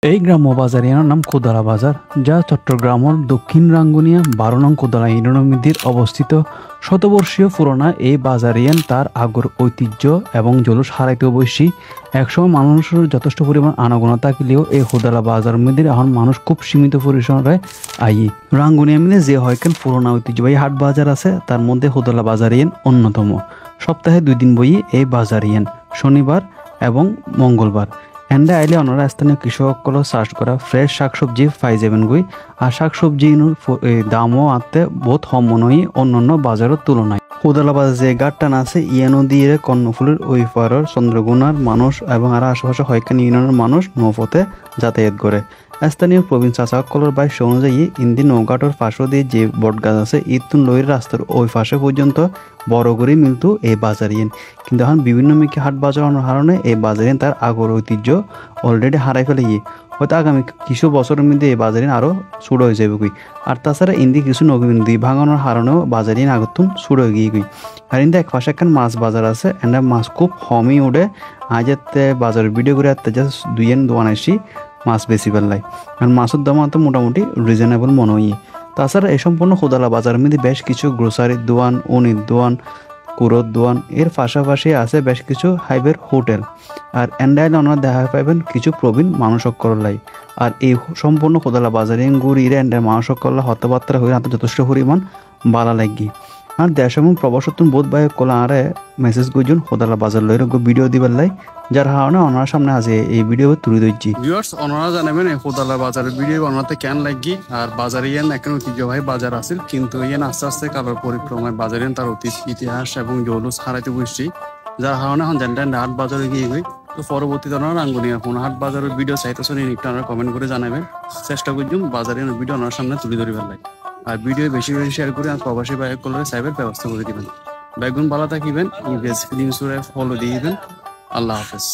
এই গ্রাম্য বাজারিয়ার নাম কোদালা বাজার, যা চট্টগ্রামের দক্ষিণ রাঙ্গুনিয়া 12 নং কোদালা ইউনিয়নের মধ্যে অবস্থিত। শতবর্ষীয় পুরোনো এই বাজারিয়ান তার আগর ঐতিহ্য এবং জলুস হারাইতে বসি। একসময় মানুষের যথেষ্ট পরিমাণ আনাগোনা থাকলেও এই কোদালা বাজার মধ্যে এখন মানুষ খুব সীমিত পরিসরে আই। রাঙ্গুনিয়া মিলে যে হয়কেন পুরোনো ঐতিহ্যবাহী হাট বাজার আছে, তার মধ্যে কোদালা বাজারিয়ান অন্যতম। সপ্তাহে 2 দিন বই এই বাজারিয়ান, শনিবার এবং মঙ্গলবার। এন্ডা আইলে অনারা স্থানীয় কৃষকসকলক চাষ করা ফ্রেশ শাকসবজি পাই যাবেন গই। আর শাকসবজির দামও আনতে বহুত কম মনে হয় অন্যান্য বাজারের তুলনায়। কোদালা বাজার যে গাটটান আছে ইয়ানো দিয়ে কর্ণফুলের ওই পাড়ার চন্দ্রগুনার মানুষ এবং আর আশেপাশে হয়কান ইউনিয়নের মানুষ নৌপথে যাতায়াত করে। স্থানীয় প্রবীণ চাচাসকলের বাইশ অনুযায়ী ইন্দি নৌঘাটর পাশে দিয়ে যে বট গাছ আছে ইতুন লইয়ের রাস্তার ওই পাশে পর্যন্ত বড় করে মিলতো এই বাজারিয়েন। কিন্তু এখন বিভিন্ন মিকে হাট বাজার আনার কারণে এই বাজারিয়েন তার আগর ঐতিহ্য অলরেডি হারাই ফেলে হয়তো আগামী কিছু বছরের মধ্যে এই বাজারিন আরও ছোট হয়ে যাবে কই। আর তাছাড়া ইন্দি কিছু নদী ভাঙানোর কারণেও বাজারিন আগতুন ছোট হয়ে গিয়ে কই। আর ইন্দি এক পাশে একখান মাছ বাজার আছে, এন্ডা মাছ খুব কমই উঠে। আজ এতে বাজারের ভিডিও করে এতে জাস্ট 2 দোয়ান আসি মাছ বেশি পেলাই। আর মাছের দাম তো মোটামুটি রিজনেবল মনে হয়। তাছাড়া এই সম্পূর্ণ কোদালা বাজারের মধ্যে বেশ কিছু গ্রোসারির দোয়ান, উনির দোয়ান, কুরোর দোয়ান, এর পাশাপাশি আছে বেশ কিছু হাইবের হোটেল। আর এন্ডাইলে ওনারা দেখা পাইবেন কিছু প্রবীণ মানুষসকলাই। আর এই সম্পূর্ণ কোদালা বাজারে গুড়ির এন্ডার মানুষসকল্লা হতবার্তা হয়ে হাতে যথেষ্ট পরিমাণ বালা লাগি। আর দেশ এবং প্রবাসত্তন বোধ বাই কলা আরে মেসেজ গুজন কোদালা বাজার লইর ভিডিও দিবার লাই, যার কারণে ওনার সামনে আছে এই ভিডিও তুলে দিচ্ছি। ভিউয়ার্স ওনারা জানাবেন এই কোদালা বাজারের ভিডিও ওনাতে কেন লাগি। আর বাজারে ইয়ান এখন ঐতিহ্যবাহী বাজার আছে, কিন্তু ইয়ান আস্তে আস্তে কালের পরিক্রমায় বাজারে তার ইতিহাস এবং জৌলুস হারাইতে বসছি, যার কারণে এখন জানতেন হাট বাজারে গিয়ে গই। তো পরবর্তীতে ওনারা রাঙ্গুনিয়া কোন হাট বাজারের ভিডিও চাইতে শুনে আপনারা কমেন্ট করে জানাবেন। চেষ্টা করছুন বাজারের ভিডিও ওনার সামনে তুলে ধরিবার লাগে। আর ভিডিও বেশি বেশি শেয়ার করে আর প্রবাসী বাইক কলারে সাইবের ব্যবস্থা করে দিবেন। ব্যাগুন ভালো থাকিবেন, ফলো দিয়ে দিবেন। আল্লাহ হাফেজ।